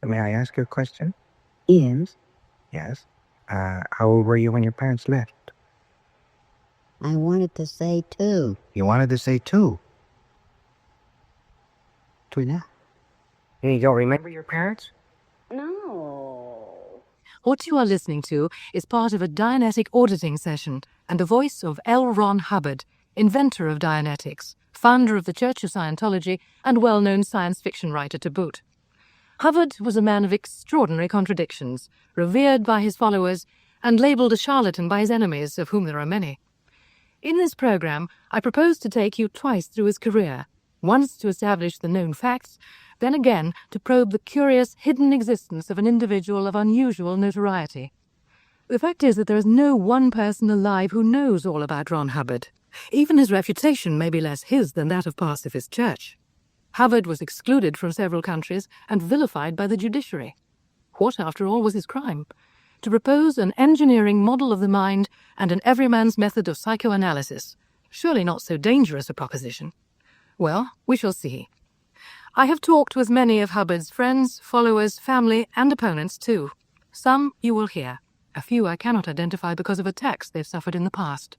May I ask you a question? Yes. Yes. How old were you when your parents left? I wanted to say 2. You wanted to say 2. 2 now. You don't remember your parents? No. What you are listening to is part of a Dianetic auditing session and the voice of L. Ron Hubbard, inventor of Dianetics, founder of the Church of Scientology, and well-known science fiction writer to boot. Hubbard was a man of extraordinary contradictions, revered by his followers, and labelled a charlatan by his enemies, of whom there are many. In this program, I propose to take you twice through his career, once to establish the known facts, then again to probe the curious hidden existence of an individual of unusual notoriety. The fact is that there is no one person alive who knows all about Ron Hubbard. Even his reputation may be less his than that of pacifist church. Hubbard was excluded from several countries and vilified by the judiciary. What, after all, was his crime? To propose an engineering model of the mind and an everyman's method of psychoanalysis. Surely not so dangerous a proposition. Well, we shall see. I have talked with many of Hubbard's friends, followers, family, and opponents too. Some you will hear. A few I cannot identify because of attacks they've suffered in the past.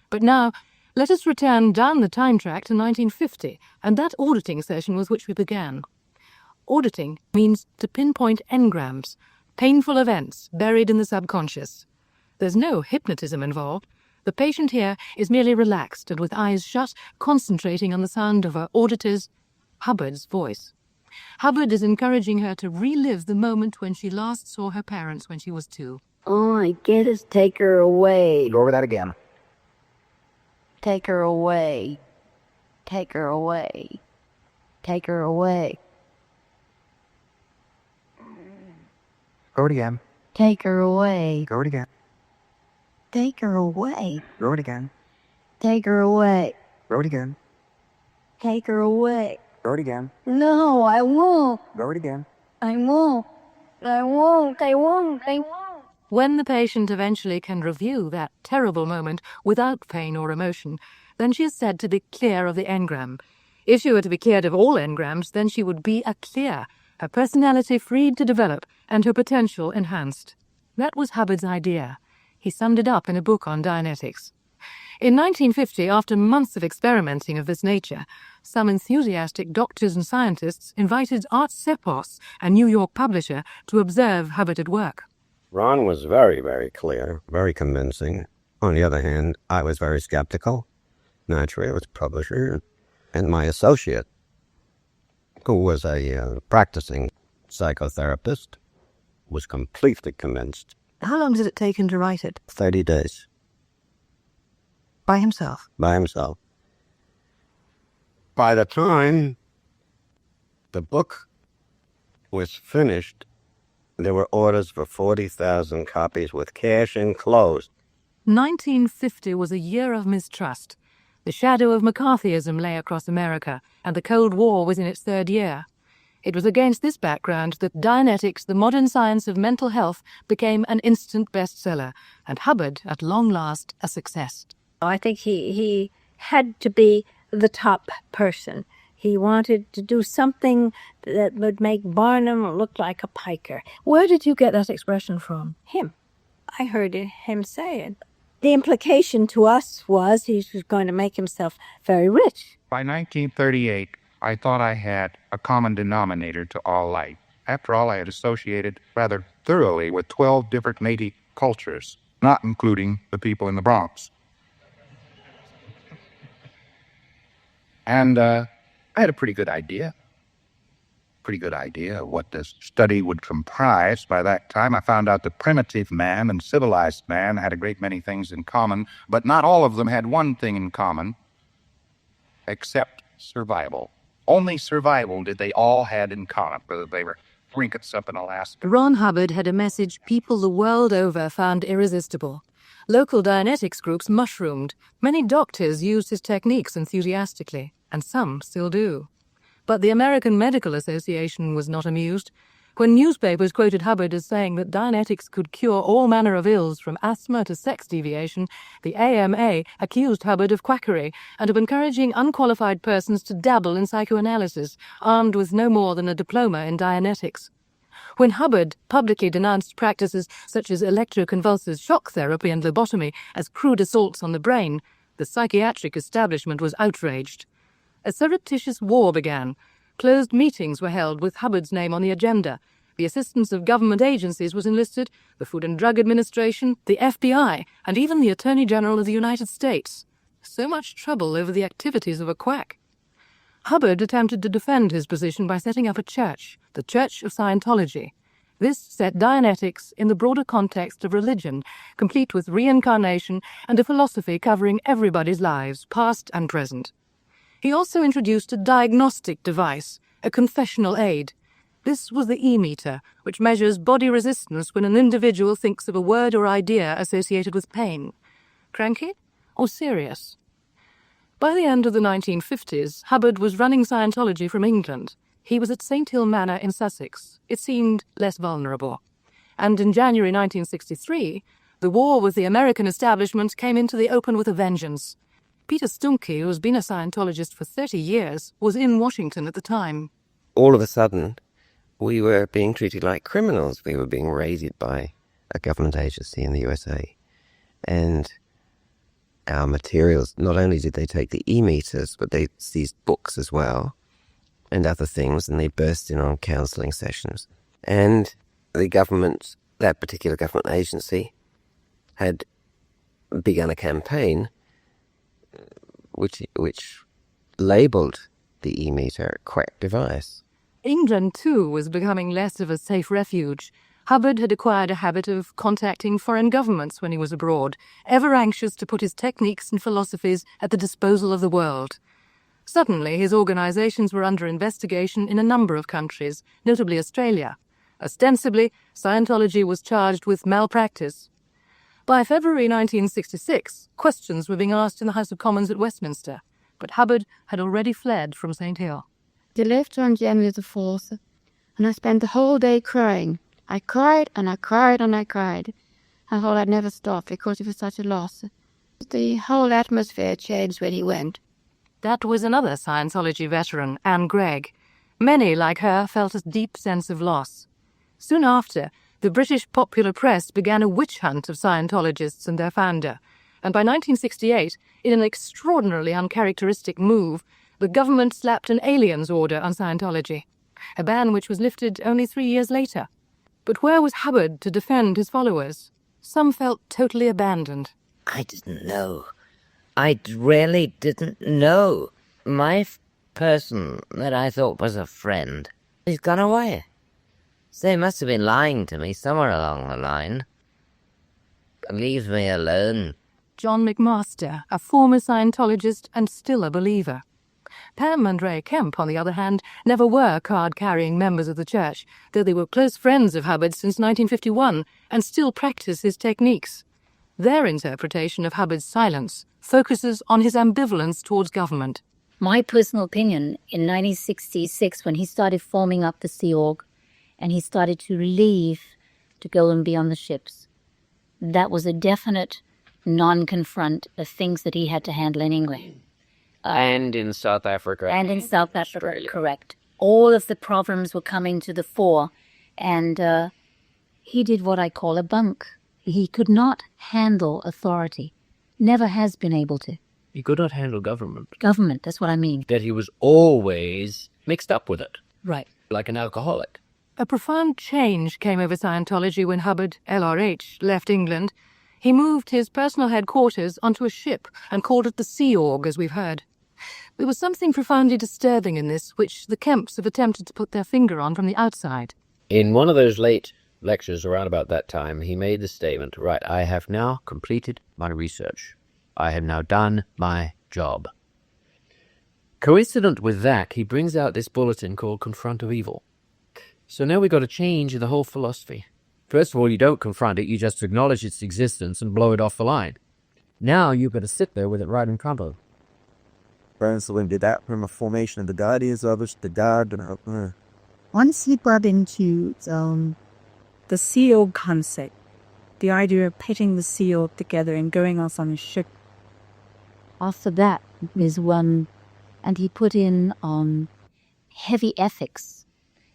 But now, let us return down the time track to 1950, and that auditing session with which we began. Auditing means to pinpoint engrams, painful events buried in the subconscious. There's no hypnotism involved. The patient here is merely relaxed and with eyes shut, concentrating on the sound of her auditor's, Hubbard's voice. Hubbard is encouraging her to relive the moment when she last saw her parents when she was 2. All I get is take her away. Go over that again. Take her away. Take her away. Take her away. Go it again. Take her away. Go it again. Take her away. Go it again. Take her away. Go it again. Take her away. Go it again. No, I won't. Go it again. I won't. I won't. I won't. I won't. When the patient eventually can review that terrible moment without pain or emotion, then she is said to be clear of the engram. If she were to be cleared of all engrams, then she would be a clear, her personality freed to develop, and her potential enhanced. That was Hubbard's idea. He summed it up in a book on Dianetics. In 1950, after months of experimenting of this nature, some enthusiastic doctors and scientists invited Art Sepos, a New York publisher, to observe Hubbard at work. Ron was very, very clear, very convincing. On the other hand, I was very skeptical. Naturally, I was a publisher, and my associate, who was a practicing psychotherapist, was completely convinced. How long did it take him to write it? 30 days. By himself? By himself. By the time the book was finished, there were orders for 40,000 copies with cash enclosed. 1950 was a year of mistrust. The shadow of McCarthyism lay across America, and the Cold War was in its 3rd year. It was against this background that Dianetics, the modern science of mental health, became an instant bestseller, and Hubbard, at long last, a success. I think he had to be the top person. He wanted to do something that would make Barnum look like a piker. Where did you get that expression from? Him. I heard him say it. The implication to us was he was going to make himself very rich. By 1938, I thought I had a common denominator to all life. After all, I had associated rather thoroughly with 12 different native cultures, not including the people in the Bronx. And I had a pretty good idea of what this study would comprise. By that time, I found out that primitive man and civilized man had a great many things in common, but not all of them had one thing in common, except survival. Only survival did they all had in common, whether they were Rinkets up in Alaska. Ron Hubbard had a message people the world over found irresistible. Local Dianetics groups mushroomed. Many doctors used his techniques enthusiastically, and some still do. But the American Medical Association was not amused. When newspapers quoted Hubbard as saying that Dianetics could cure all manner of ills from asthma to sex deviation, the AMA accused Hubbard of quackery and of encouraging unqualified persons to dabble in psychoanalysis, armed with no more than a diploma in Dianetics. When Hubbard publicly denounced practices such as electroconvulsive shock therapy and lobotomy as crude assaults on the brain, the psychiatric establishment was outraged. A surreptitious war began. Closed meetings were held with Hubbard's name on the agenda. The assistance of government agencies was enlisted, the Food and Drug Administration, the FBI, and even the Attorney General of the United States. So much trouble over the activities of a quack. Hubbard attempted to defend his position by setting up a church, the Church of Scientology. This set Dianetics in the broader context of religion, complete with reincarnation and a philosophy covering everybody's lives, past and present. He also introduced a diagnostic device, a confessional aid. This was the E-meter, which measures body resistance when an individual thinks of a word or idea associated with pain. Cranky or serious? By the end of the 1950s, Hubbard was running Scientology from England. He was at St Hill Manor in Sussex. It seemed less vulnerable. And in January 1963, the war with the American establishment came into the open with a vengeance. Peter Stunke, who has been a Scientologist for 30 years, was in Washington at the time. All of a sudden, we were being treated like criminals. We were being raided by a government agency in the USA. And our materials, not only did they take the e-meters, but they seized books as well and other things, and they burst in on counselling sessions. And the government, that particular government agency, had begun a campaign which labelled the e-meter a quack device. England, too, was becoming less of a safe refuge. Hubbard had acquired a habit of contacting foreign governments when he was abroad, ever anxious to put his techniques and philosophies at the disposal of the world. Suddenly, his organizations were under investigation in a number of countries, notably Australia. Ostensibly, Scientology was charged with malpractice. By February 1966, questions were being asked in the House of Commons at Westminster, but Hubbard had already fled from St Hill. They left on January the 4th, and I spent the whole day crying. I cried and I cried and I cried. I thought I'd never stop because it was such a loss. The whole atmosphere changed when he went. That was another Scientology veteran, Anne Gregg. Many, like her, felt a deep sense of loss. Soon after, the British popular press began a witch hunt of Scientologists and their founder, and by 1968, in an extraordinarily uncharacteristic move, the government slapped an aliens order on Scientology, a ban which was lifted only 3 years later. But where was Hubbard to defend his followers? Some felt totally abandoned. I didn't know. I really didn't know. My person that I thought was a friend, he's gone away. So they must have been lying to me somewhere along the line. Leave me alone. John McMaster, a former Scientologist and still a believer. Pam and Ray Kemp, on the other hand, never were card-carrying members of the church, though they were close friends of Hubbard since 1951 and still practice his techniques. Their interpretation of Hubbard's silence focuses on his ambivalence towards government. My personal opinion, in 1966, when he started forming up the Sea Org and he started to leave to go and be on the ships, that was a definite non-confront of things that he had to handle in England. And in South Africa. And in South Africa, correct. All of the problems were coming to the fore, and he did what I call a bunk. He could not handle authority. Never has been able to. He could not handle government. Government, that's what I mean. That he was always mixed up with it. Right. Like an alcoholic. A profound change came over Scientology when Hubbard, LRH, left England. He moved his personal headquarters onto a ship and called it the Sea Org, as we've heard. There was something profoundly disturbing in this, which the Kemps have attempted to put their finger on from the outside. In one of those late lectures around about that time, he made the statement, right, I have now completed my research. I have now done my job. Coincident with that, he brings out this bulletin called Confront of Evil. So now we've got a change in the whole philosophy. First of all, you don't confront it, you just acknowledge its existence and blow it off the line. Now you've got to sit there with it right in front of you. Francis did that from a formation of the Guardians of us, the Guard, and Once he got into the Sea Org concept, the idea of putting the Sea Org together and going off on a ship. After that is one, and he put in heavy ethics.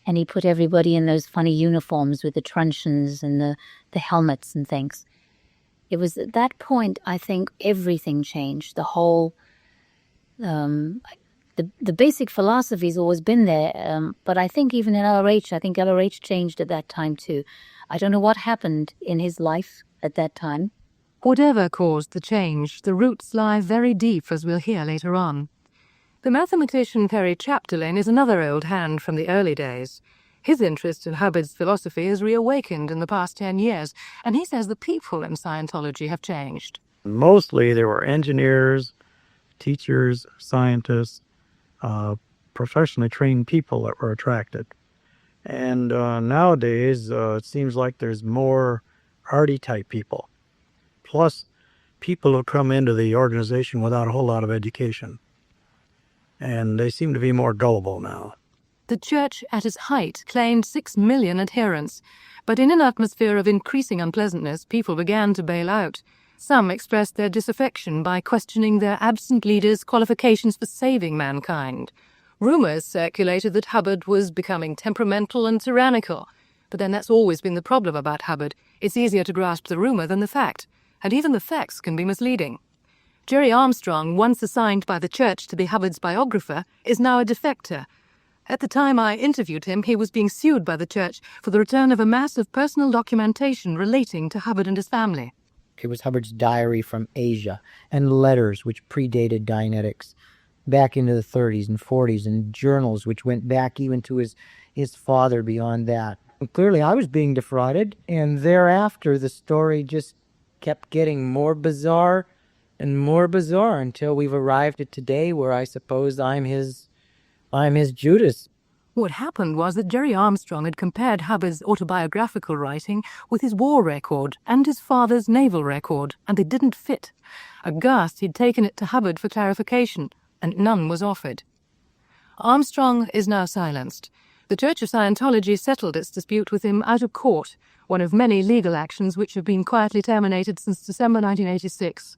and he put everybody in those funny uniforms with the truncheons and the helmets and things. It was at that point, I think, everything changed. The whole, the basic philosophy's always been there, but I think even in LRH, I think LRH changed at that time too. I don't know what happened in his life at that time. Whatever caused the change, the roots lie very deep, as we'll hear later on. The mathematician Perry Chapdelaine is another old hand from the early days. His interest in Hubbard's philosophy has reawakened in the past 10 years, and he says the people in Scientology have changed. Mostly there were engineers, teachers, scientists, professionally trained people that were attracted. And nowadays, it seems like there's more arty-type people, plus people who come into the organization without a whole lot of education. And they seem to be more gullible now. The church, at its height, claimed 6 million adherents, but in an atmosphere of increasing unpleasantness, people began to bail out. Some expressed their disaffection by questioning their absent leaders' qualifications for saving mankind. Rumours circulated that Hubbard was becoming temperamental and tyrannical, but then that's always been the problem about Hubbard. It's easier to grasp the rumour than the fact, and even the facts can be misleading. Gerry Armstrong, once assigned by the church to be Hubbard's biographer, is now a defector. At the time I interviewed him, he was being sued by the church for the return of a mass of personal documentation relating to Hubbard and his family. It was Hubbard's diary from Asia and letters which predated Dianetics back into the 30s and 40s, and journals which went back even to his father beyond that. And clearly I was being defrauded, and thereafter the story just kept getting more bizarre and more bizarre until we've arrived at today, where I suppose I'm his Judas. What happened was that Gerry Armstrong had compared Hubbard's autobiographical writing with his war record and his father's naval record, and they didn't fit. Aghast, he'd taken it to Hubbard for clarification, and none was offered. Armstrong is now silenced. The Church of Scientology settled its dispute with him out of court, one of many legal actions which have been quietly terminated since December 1986.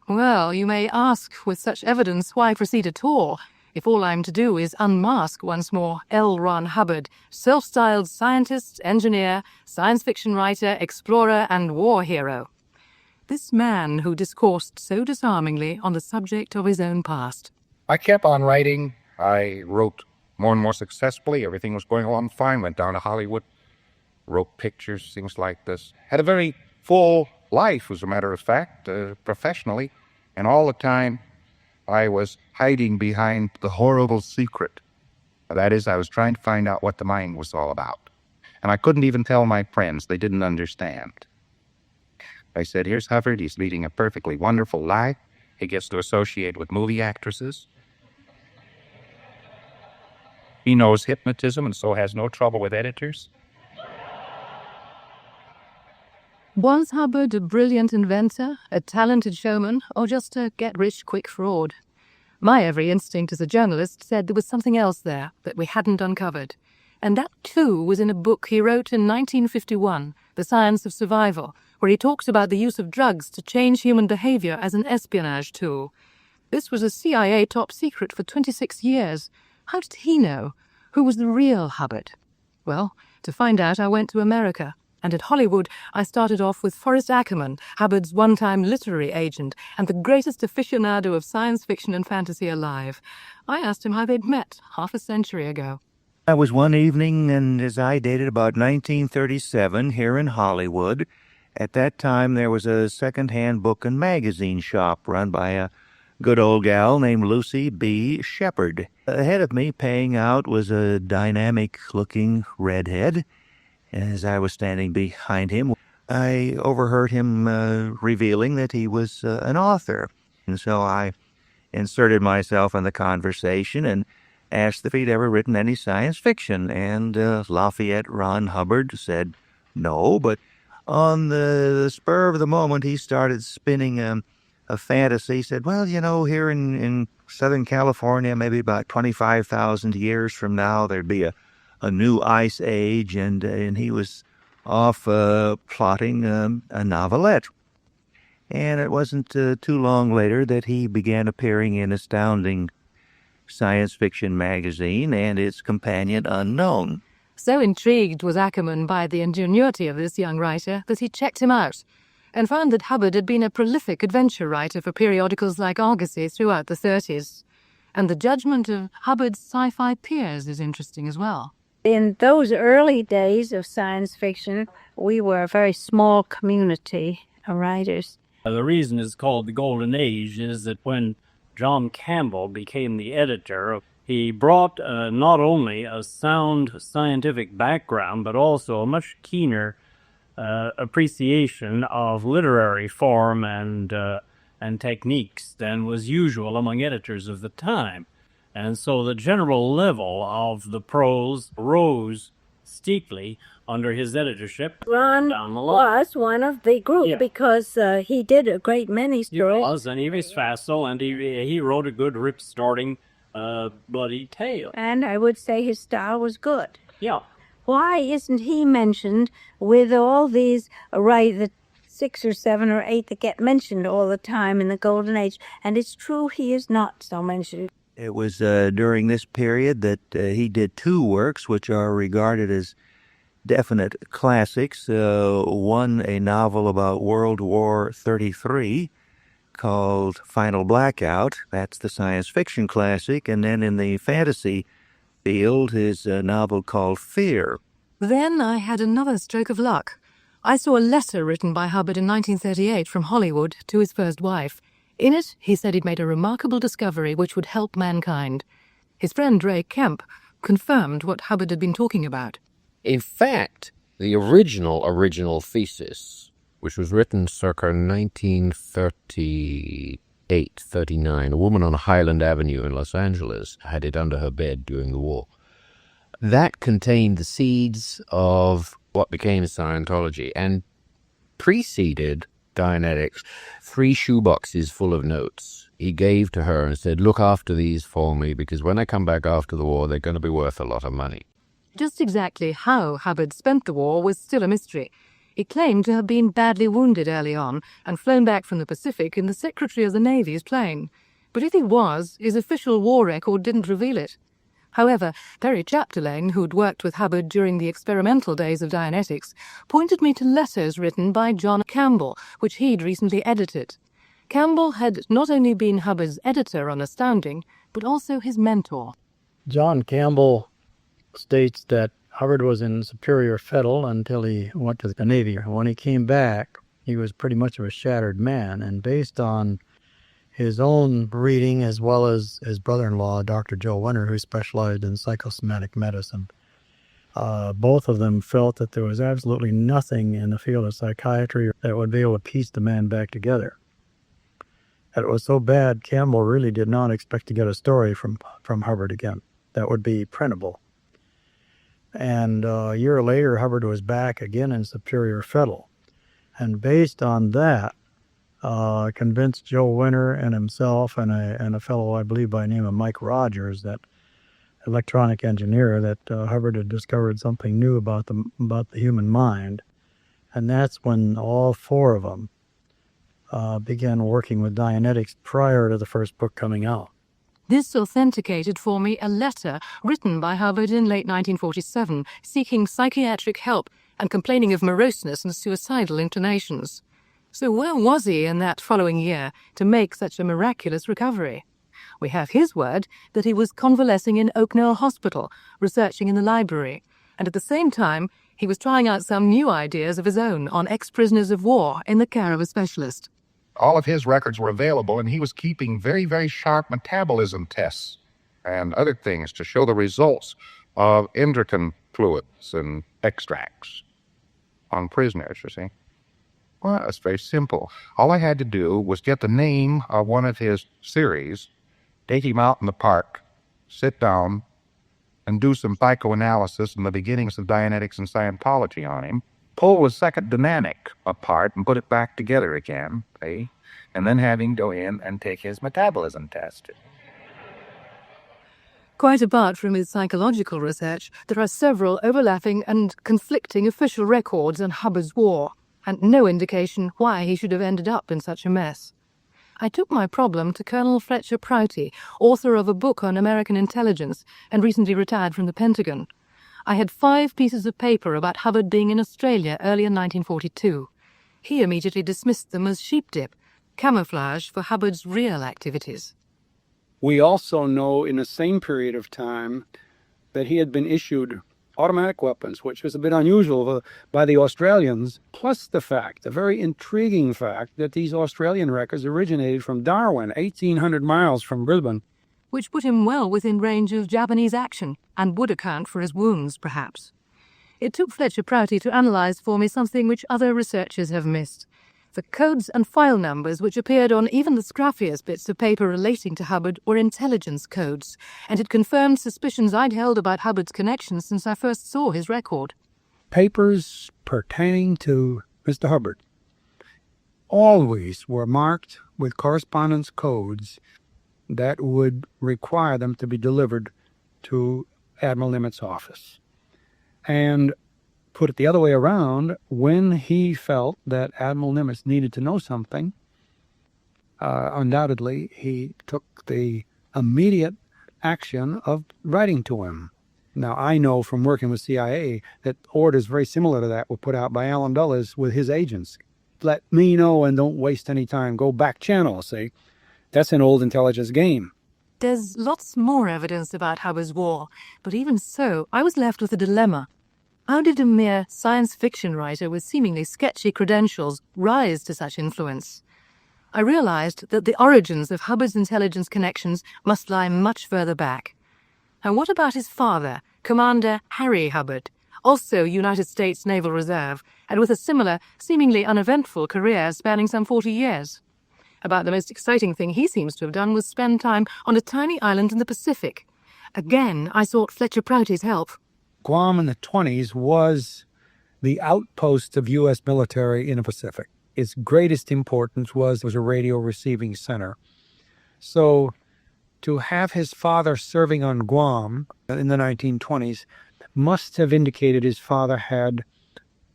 Well, you may ask, with such evidence, why proceed at all, if all I'm to do is unmask once more L. Ron Hubbard, self-styled scientist, engineer, science fiction writer, explorer, and war hero. This man who discoursed so disarmingly on the subject of his own past. I kept on writing. I wrote more and more successfully. Everything was going along fine. Went down to Hollywood, wrote pictures, things like this. Had a very full life, as a matter of fact, professionally. And all the time, I was hiding behind the horrible secret. That is, I was trying to find out what the mind was all about. And I couldn't even tell my friends. They didn't understand. I said, here's Hubbard. He's leading a perfectly wonderful life. He gets to associate with movie actresses. He knows hypnotism and so has no trouble with editors. Was Hubbard a brilliant inventor, a talented showman, or just a get-rich-quick fraud? My every instinct as a journalist said there was something else there that we hadn't uncovered. And that, too, was in a book he wrote in 1951, The Science of Survival, where he talks about the use of drugs to change human behavior as an espionage tool. This was a CIA top secret for 26 years. How did he know? Who was the real Hubbard? Well, to find out, I went to America. And at Hollywood, I started off with Forrest Ackerman, Hubbard's one-time literary agent and the greatest aficionado of science fiction and fantasy alive. I asked him how they'd met half a century ago. That was one evening, and as I dated about 1937 here in Hollywood. At that time, there was a second-hand book and magazine shop run by a good old gal named Lucy B. Shepard. Ahead of me, paying out, was a dynamic-looking redhead. As I was standing behind him, I overheard him revealing that he was an author. And so I inserted myself in the conversation and asked if he'd ever written any science fiction. And Lafayette Ron Hubbard said no, but on the spur of the moment, he started spinning a fantasy. He said, well, you know, here in Southern California, maybe about 25,000 years from now, there'd be a new ice age, and he was off plotting a novelette. And it wasn't too long later that he began appearing in Astounding science fiction magazine and its companion Unknown. So intrigued was Ackerman by the ingenuity of this young writer that he checked him out and found that Hubbard had been a prolific adventure writer for periodicals like Argosy throughout the 30s. And the judgment of Hubbard's sci-fi peers is interesting as well. In those early days of science fiction, we were a very small community of writers. The reason it's called the Golden Age is that when John Campbell became the editor, he brought not only a sound scientific background, but also a much keener appreciation of literary form and techniques than was usual among editors of the time. And so the general level of the prose rose steeply under his editorship. Ron was one of the group because he did a great many stories. He was, and he was facile, and he wrote a good rip-starting bloody tale. And I would say his style was good. Yeah. Why isn't he mentioned with all these, the 6 or 7 or 8 that get mentioned all the time in the Golden Age? And it's true he is not so mentioned. It was during this period that he did 2 works which are regarded as definite classics. One, a novel about World War 33 called Final Blackout. That's the science fiction classic. And then in the fantasy field, his novel called Fear. Then I had another stroke of luck. I saw a letter written by Hubbard in 1938 from Hollywood to his first wife. In it, he said he'd made a remarkable discovery which would help mankind. His friend Ray Kemp confirmed what Hubbard had been talking about. In fact, the original thesis, which was written circa 1938-39, a woman on Highland Avenue in Los Angeles had it under her bed during the war. That contained the seeds of what became Scientology and preceded Dianetics. 3 shoeboxes full of notes he gave to her and said, look after these for me, because when I come back after the war, they're going to be worth a lot of money. Just exactly how Hubbard spent the war was still a mystery. He claimed to have been badly wounded early on and flown back from the Pacific in the Secretary of the Navy's plane. But if he was, his official war record didn't reveal it. However, Perry Chapdelaine, who'd worked with Hubbard during the experimental days of Dianetics, pointed me to letters written by John Campbell, which he'd recently edited. Campbell had not only been Hubbard's editor on Astounding, but also his mentor. John Campbell states that Hubbard was in Superior Fettle until he went to the Navy. When he came back, he was pretty much of a shattered man, and based on his own reading, as well as his brother-in-law, Dr. Joe Winter, who specialized in psychosomatic medicine, both of them felt that there was absolutely nothing in the field of psychiatry that would be able to piece the man back together. That it was so bad, Campbell really did not expect to get a story from Hubbard again that would be printable. And a year later, Hubbard was back again in Superior Fettle. And based on that, convinced Joe Winter and himself and a fellow, I believe by the name of Mike Rogers, that electronic engineer, that Hubbard had discovered something new about the human mind. And that's when all 4 of them began working with Dianetics prior to the first book coming out. This authenticated for me a letter written by Hubbard in late 1947, seeking psychiatric help and complaining of moroseness and suicidal inclinations. So where was he in that following year to make such a miraculous recovery? We have his word that he was convalescing in Oak Knoll Hospital, researching in the library, and at the same time he was trying out some new ideas of his own on ex-prisoners of war in the care of a specialist. All of his records were available, and he was keeping very, very sharp metabolism tests and other things to show the results of endocrine fluids and extracts on prisoners, you see. Well, it's very simple. All I had to do was get the name of one of his series, take him out in the park, sit down, and do some psychoanalysis and the beginnings of Dianetics and Scientology on him, pull the second dynamic apart and put it back together again, see? And then have him go in and take his metabolism test. Quite apart from his psychological research, there are several overlapping and conflicting official records on Hubbard's war, and no indication why he should have ended up in such a mess. I took my problem to Colonel Fletcher Prouty, author of a book on American intelligence and recently retired from the Pentagon. I had 5 pieces of paper about Hubbard being in Australia early in 1942. He immediately dismissed them as sheep-dip, camouflage for Hubbard's real activities. We also know in the same period of time that he had been issued automatic weapons, which was a bit unusual by the Australians, plus the fact, the very intriguing fact, that these Australian records originated from Darwin, 1,800 miles from Brisbane. Which put him well within range of Japanese action, and would account for his wounds, perhaps. It took Fletcher Prouty to analyse for me something which other researchers have missed. The codes and file numbers which appeared on even the scruffiest bits of paper relating to Hubbard were intelligence codes, and it confirmed suspicions I'd held about Hubbard's connections since I first saw his record. Papers pertaining to Mr. Hubbard always were marked with correspondence codes that would require them to be delivered to Admiral Nimitz' office. And put it the other way around, when he felt that Admiral Nimitz needed to know something, undoubtedly he took the immediate action of writing to him. Now, I know from working with CIA that orders very similar to that were put out by Allen Dulles with his agents. Let me know and don't waste any time. Go back channel, see? That's an old intelligence game. There's lots more evidence about Hubbard's war, but even so, I was left with a dilemma. How did a mere science fiction writer with seemingly sketchy credentials rise to such influence? I realized that the origins of Hubbard's intelligence connections must lie much further back. And what about his father, Commander Harry Hubbard, also United States Naval Reserve, and with a similar, seemingly uneventful career spanning some 40 years? About the most exciting thing he seems to have done was spend time on a tiny island in the Pacific. Again, I sought Fletcher Prouty's help. Guam in the 20s was the outpost of U.S. military in the Pacific. Its greatest importance was a radio receiving center. So to have his father serving on Guam in the 1920s must have indicated his father had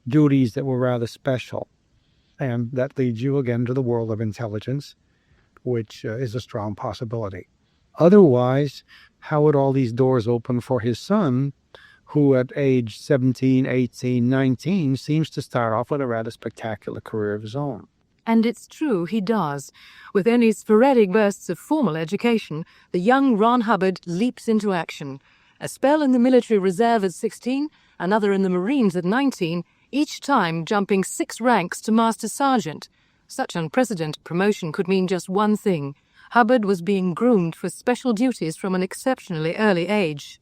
duties that were rather special. And that leads you again to the world of intelligence, which is a strong possibility. Otherwise, how would all these doors open for his son, who at age 17, 18, 19 seems to start off with a rather spectacular career of his own? And it's true, he does. With only sporadic bursts of formal education, the young Ron Hubbard leaps into action. A spell in the military reserve at 16, another in the Marines at 19, each time jumping 6 ranks to Master Sergeant. Such unprecedented promotion could mean just one thing. Hubbard was being groomed for special duties from an exceptionally early age.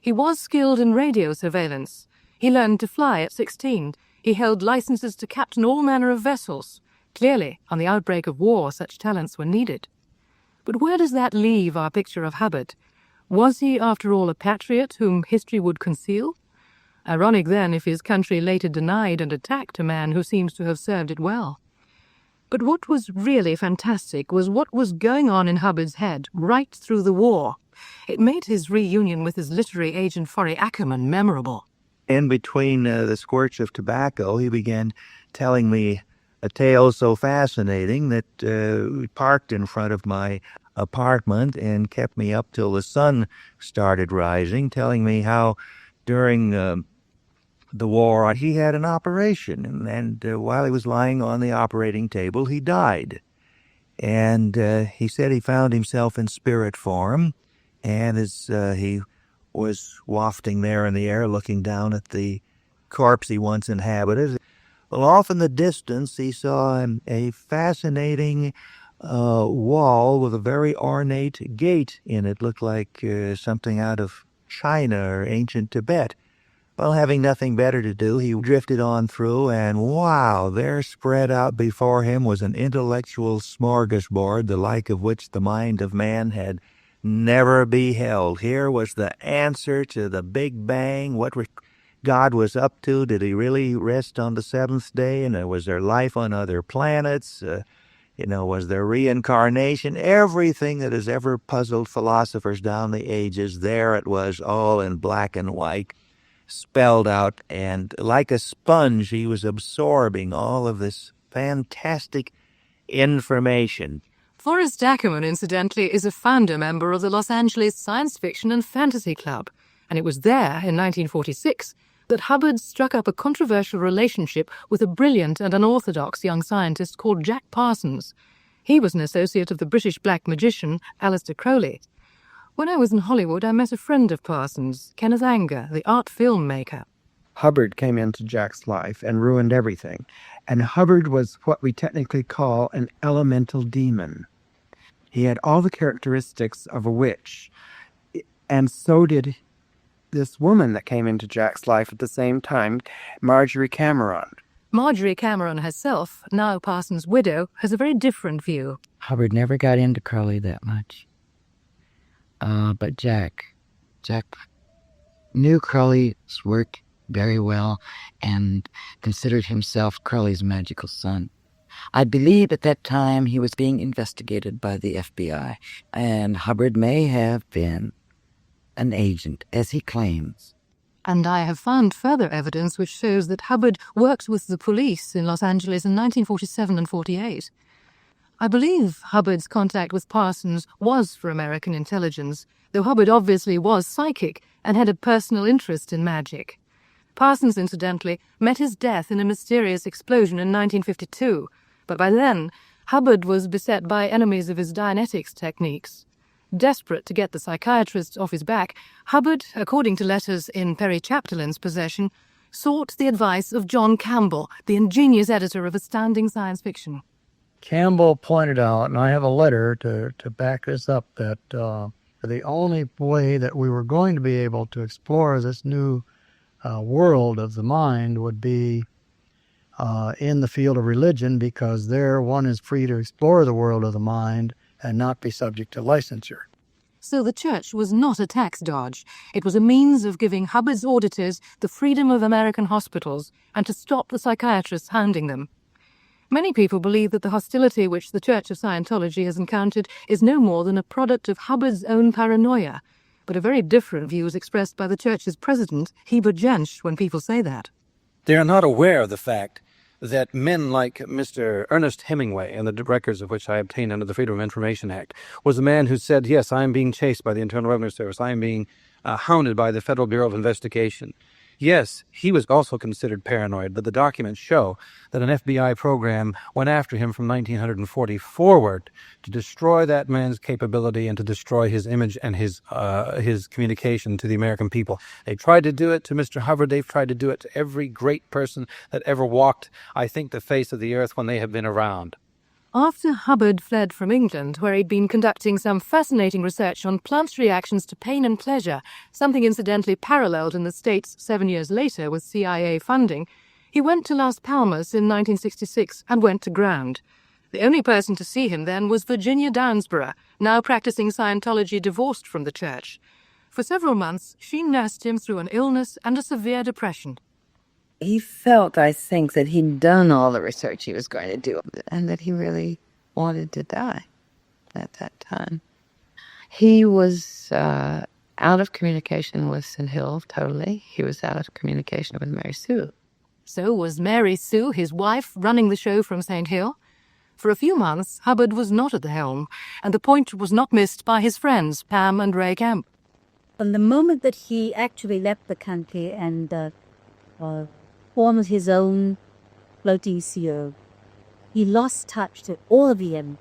He was skilled in radio surveillance. He learned to fly at 16. He held licenses to captain all manner of vessels. Clearly, on the outbreak of war, such talents were needed. But where does that leave our picture of Hubbard? Was he, after all, a patriot whom history would conceal? Ironic, then, if his country later denied and attacked a man who seems to have served it well. But what was really fantastic was what was going on in Hubbard's head right through the war. It made his reunion with his literary agent Forrest Ackerman memorable. In between the squirts of tobacco, he began telling me a tale so fascinating that we parked in front of my apartment and kept me up till the sun started rising, telling me how during the war he had an operation, and while he was lying on the operating table, he died. And he said he found himself in spirit form, and as he was wafting there in the air, looking down at the corpse he once inhabited, well, off in the distance he saw a fascinating wall with a very ornate gate in it. Looked like something out of China or ancient Tibet. Well, having nothing better to do, he drifted on through, and wow, there spread out before him was an intellectual smorgasbord, the like of which the mind of man had never beheld. Here was the answer to the Big Bang, what God was up to. Did he really rest on the 7th day? And was there life on other planets? Was there reincarnation? Everything that has ever puzzled philosophers down the ages, there it was, all in black and white, spelled out, and like a sponge he was absorbing all of this fantastic information. Forrest Ackerman, incidentally, is a founder member of the Los Angeles Science Fiction and Fantasy Club, and it was there, in 1946, that Hubbard struck up a controversial relationship with a brilliant and unorthodox young scientist called Jack Parsons. He was an associate of the British black magician Aleister Crowley. When I was in Hollywood, I met a friend of Parsons, Kenneth Anger, the art film maker. Hubbard came into Jack's life and ruined everything. And Hubbard was what we technically call an elemental demon. He had all the characteristics of a witch. And so did this woman that came into Jack's life at the same time, Marjorie Cameron. Marjorie Cameron herself, now Parsons' widow, has a very different view. Hubbard never got into Crowley that much. But Jack knew Crowley's work very well and considered himself Crowley's magical son. I believe at that time he was being investigated by the FBI, and Hubbard may have been an agent, as he claims. And I have found further evidence which shows that Hubbard worked with the police in Los Angeles in 1947 and 48. I believe Hubbard's contact with Parsons was for American intelligence, though Hubbard obviously was psychic and had a personal interest in magic. Parsons, incidentally, met his death in a mysterious explosion in 1952, but by then, Hubbard was beset by enemies of his Dianetics techniques. Desperate to get the psychiatrists off his back, Hubbard, according to letters in Perry Chapdelain's possession, sought the advice of John Campbell, the ingenious editor of Astounding Science Fiction. Campbell pointed out, and I have a letter to back this up, that the only way that we were going to be able to explore this new world of the mind would be in the field of religion, because there one is free to explore the world of the mind and not be subject to licensure. So the church was not a tax dodge. It was a means of giving Hubbard's auditors the freedom of American hospitals and to stop the psychiatrists hounding them. Many people believe that the hostility which the Church of Scientology has encountered is no more than a product of Hubbard's own paranoia, but a very different view is expressed by the Church's president, Heber Jensch, when people say that. They are not aware of the fact that men like Mr. Ernest Hemingway, and the records of which I obtained under the Freedom of Information Act, was a man who said, yes, I am being chased by the Internal Revenue Service, I am being hounded by the Federal Bureau of Investigation. Yes, he was also considered paranoid, but the documents show that an FBI program went after him from 1940 forward to destroy that man's capability and to destroy his image and his communication to the American people. They tried to do it to Mr. Hubbard. They've tried to do it to every great person that ever walked, I think, the face of the earth when they have been around. After Hubbard fled from England, where he'd been conducting some fascinating research on plants' reactions to pain and pleasure, something incidentally paralleled in the States 7 years later with CIA funding, he went to Las Palmas in 1966 and went to ground. The only person to see him then was Virginia Downsborough, now practicing Scientology divorced from the church. For several months, she nursed him through an illness and a severe depression. He felt, I think, that he'd done all the research he was going to do and that he really wanted to die at that time. He was out of communication with St. Hill, totally. He was out of communication with Mary Sue. So was Mary Sue, his wife, running the show from St. Hill. For a few months, Hubbard was not at the helm, and the point was not missed by his friends, Pam and Ray Kemp. From the moment that he actually left the country and formed his own floating CO, he lost touch to all of him.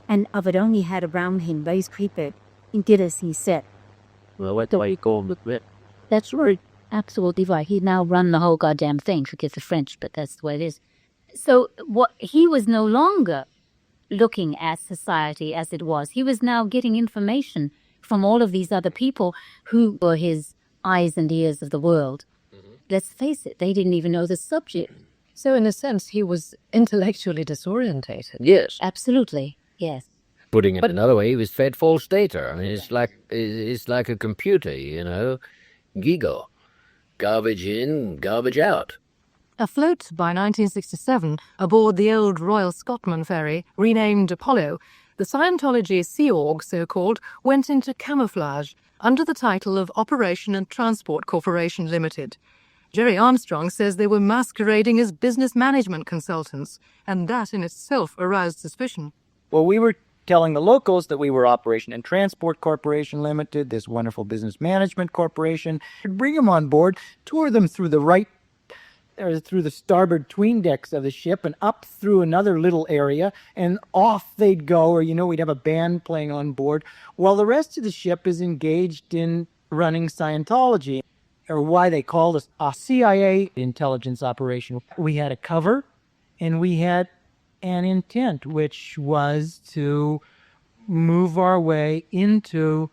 And Avedon he had around him, those people, he did as he said. Well, what do you call it? That's right. Absolutely right. He now run the whole goddamn thing. Forget the French, but that's the way it is. So he was no longer looking at society as it was. He was now getting information from all of these other people who were his eyes and ears of the world. Let's face it, they didn't even know the subject. So in a sense, he was intellectually disorientated. Yes. Absolutely, yes. Putting it another way, he was fed false data. I mean, it's like a computer, you know. Gigo. Garbage in, garbage out. Afloat by 1967, aboard the old Royal Scotsman ferry, renamed Apollo, the Scientology Sea Org, so-called, went into camouflage under the title of Operation and Transport Corporation Limited. Gerry Armstrong says they were masquerading as business management consultants, and that in itself aroused suspicion. Well, we were telling the locals that we were Operation and Transport Corporation Limited, this wonderful business management corporation. Bring them on board, tour them through through the starboard tween decks of the ship and up through another little area, and off they'd go, or, we'd have a band playing on board, while the rest of the ship is engaged in running Scientology, or why they called us a CIA intelligence operation. We had a cover, and we had an intent, which was to move our way into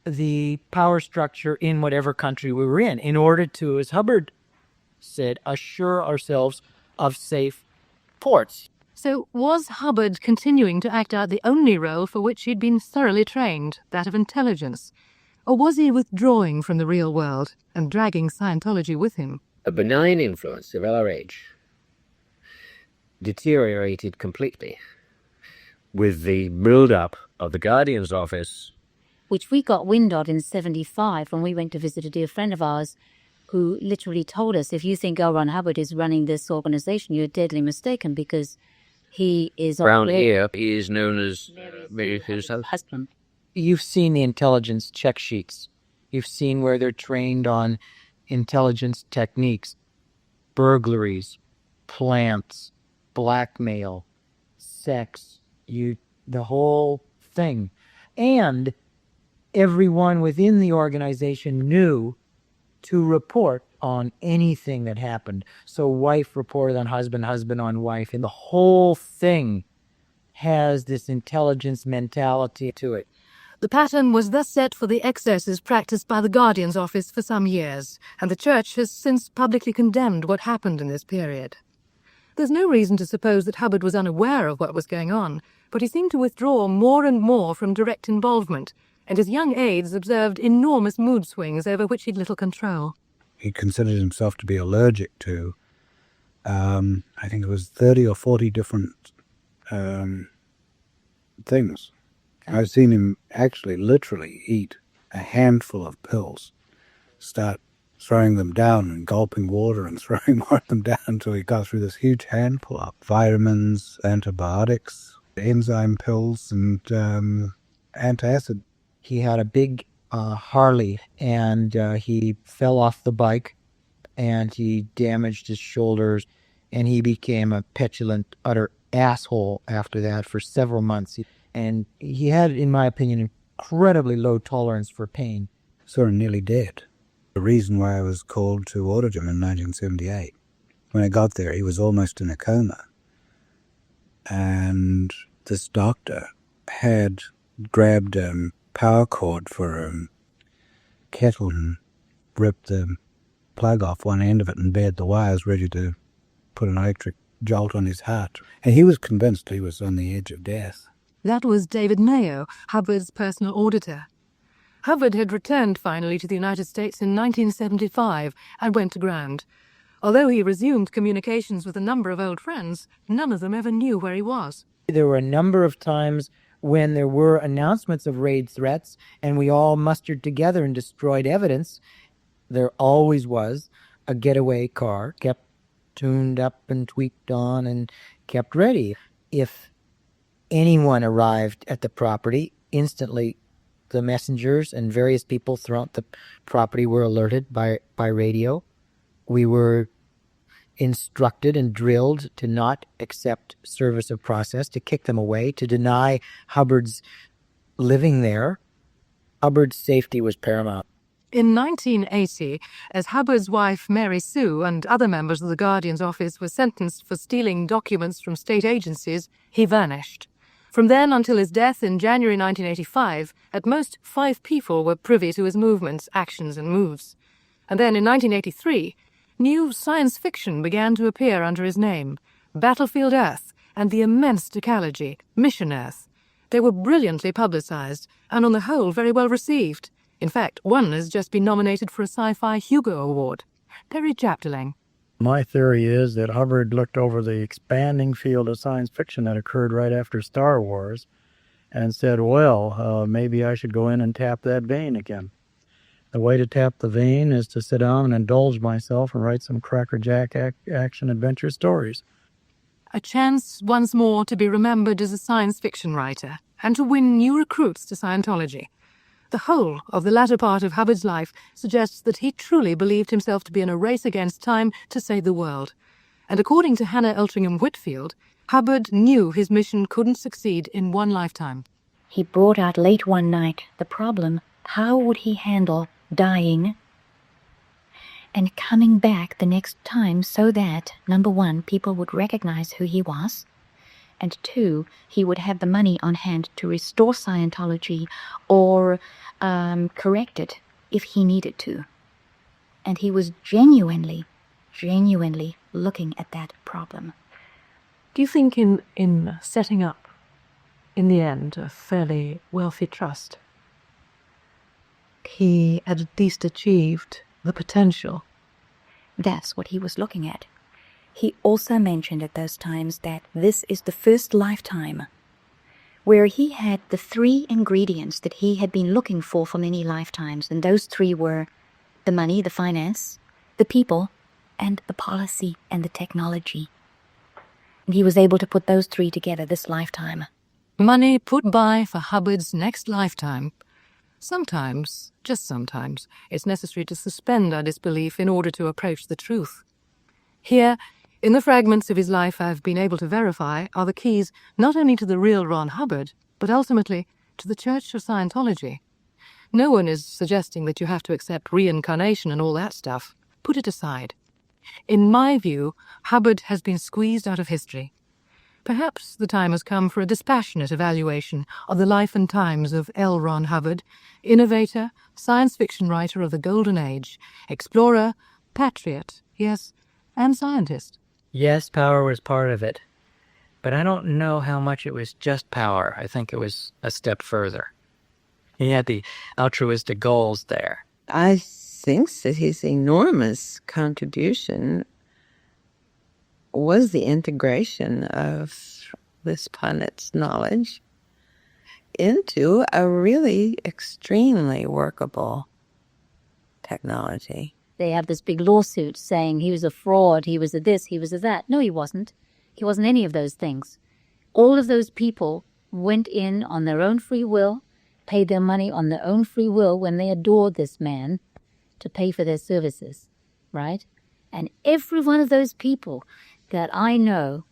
the power structure in whatever country we were in order to, as Hubbard said, assure ourselves of safe ports. So was Hubbard continuing to act out the only role for which he'd been thoroughly trained, that of intelligence? Or was he withdrawing from the real world and dragging Scientology with him? A benign influence of our age deteriorated completely with the build-up of the Guardian's office, which we got wind of in 1975 when we went to visit a dear friend of ours who literally told us, if you think L. Ron Hubbard is running this organization, you're deadly mistaken, because he is... Around here, he is known as his husband. You've seen the intelligence check sheets. You've seen where they're trained on intelligence techniques, burglaries, plants, blackmail, sex, the whole thing. And everyone within the organization knew to report on anything that happened. So wife reported on husband, husband on wife, and the whole thing has this intelligence mentality to it. The pattern was thus set for the excesses practiced by the Guardian's office for some years, and the Church has since publicly condemned what happened in this period. There's no reason to suppose that Hubbard was unaware of what was going on, but he seemed to withdraw more and more from direct involvement, and his young aides observed enormous mood swings over which he'd little control. He considered himself to be allergic to, I think it was 30 or 40 different things. I've seen him actually literally eat a handful of pills, start throwing them down and gulping water and throwing more of them down until he got through this huge handful of vitamins, antibiotics, enzyme pills, and antacid. He had a big Harley, and he fell off the bike, and he damaged his shoulders, and he became a petulant, utter asshole after that for several months. And he had, in my opinion, incredibly low tolerance for pain. Saw him nearly dead. The reason why I was called to audit him in 1978. When I got there, he was almost in a coma. And this doctor had grabbed a power cord for a kettle and ripped the plug off one end of it and bared the wires, ready to put an electric jolt on his heart. And he was convinced he was on the edge of death. That was David Mayo, Hubbard's personal auditor. Hubbard had returned finally to the United States in 1975 and went aground. Although he resumed communications with a number of old friends, none of them ever knew where he was. There were a number of times when there were announcements of raid threats, and we all mustered together and destroyed evidence. There always was a getaway car, kept tuned up and tweaked on and kept ready. If anyone arrived at the property, instantly the messengers and various people throughout the property were alerted by radio. We were instructed and drilled to not accept service of process, to kick them away, to deny Hubbard's living there. Hubbard's safety was paramount. In 1980, as Hubbard's wife Mary Sue and other members of the Guardian's office were sentenced for stealing documents from state agencies, he vanished. From then until his death in January 1985, at most 5 people were privy to his movements, actions and moves. And then in 1983, new science fiction began to appear under his name, Battlefield Earth and the immense decalogy, Mission Earth. They were brilliantly publicized and on the whole very well received. In fact, one has just been nominated for a Sci-Fi Hugo Award. Perry Chapdelaine. My theory is that Hubbard looked over the expanding field of science fiction that occurred right after Star Wars and said, well, maybe I should go in and tap that vein again. The way to tap the vein is to sit down and indulge myself and write some crackerjack action-adventure stories. A chance once more to be remembered as a science fiction writer and to win new recruits to Scientology. The whole of the latter part of Hubbard's life suggests that he truly believed himself to be in a race against time to save the world. And according to Hannah Eltringham Whitfield, Hubbard knew his mission couldn't succeed in one lifetime. He brought out late one night the problem, how would he handle dying and coming back the next time so that, number one, people would recognize who he was, and two, he would have the money on hand to restore Scientology or correct it if he needed to. And he was genuinely looking at that problem. Do you think in setting up, in the end, a fairly wealthy trust, he had at least achieved the potential? That's what he was looking at. He also mentioned at those times that this is the first lifetime where he had the three ingredients that he had been looking for many lifetimes, and those three were the money, the finance, the people, and the policy and the technology. And he was able to put those three together this lifetime. Money put by for Hubbard's next lifetime. Sometimes, just sometimes, it's necessary to suspend our disbelief in order to approach the truth. Here, in the fragments of his life I've been able to verify, are the keys not only to the real Ron Hubbard, but ultimately to the Church of Scientology. No one is suggesting that you have to accept reincarnation and all that stuff. Put it aside. In my view, Hubbard has been squeezed out of history. Perhaps the time has come for a dispassionate evaluation of the life and times of L. Ron Hubbard, innovator, science fiction writer of the Golden Age, explorer, patriot, yes, and scientist. Yes, power was part of it. But I don't know how much it was just power. I think it was a step further. He had the altruistic goals there. I think that his enormous contribution was the integration of this pundit's knowledge into a really extremely workable technology. They have this big lawsuit saying he was a fraud, he was a this, he was a that. No, he wasn't. He wasn't any of those things. All of those people went in on their own free will, paid their money on their own free will when they adored this man to pay for their services, right? And every one of those people that I know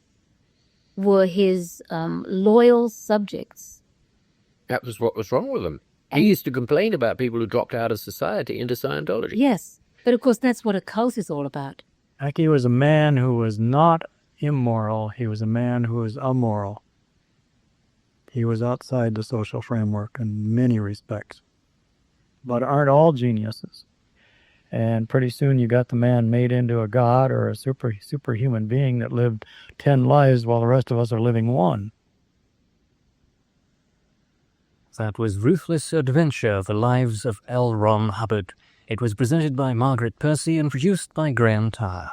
were his loyal subjects. That was what was wrong with him. He used to complain about people who dropped out of society into Scientology. Yes, but of course that's what a cult is all about. He was a man who was not immoral. He was a man who was amoral. He was outside the social framework in many respects. But aren't all geniuses? And pretty soon you got the man made into a god or a superhuman being that lived 10 lives while the rest of us are living one. That was Ruthless Adventure, The Lives of L. Ron Hubbard. It was presented by Margaret Percy and produced by Graham Tyre.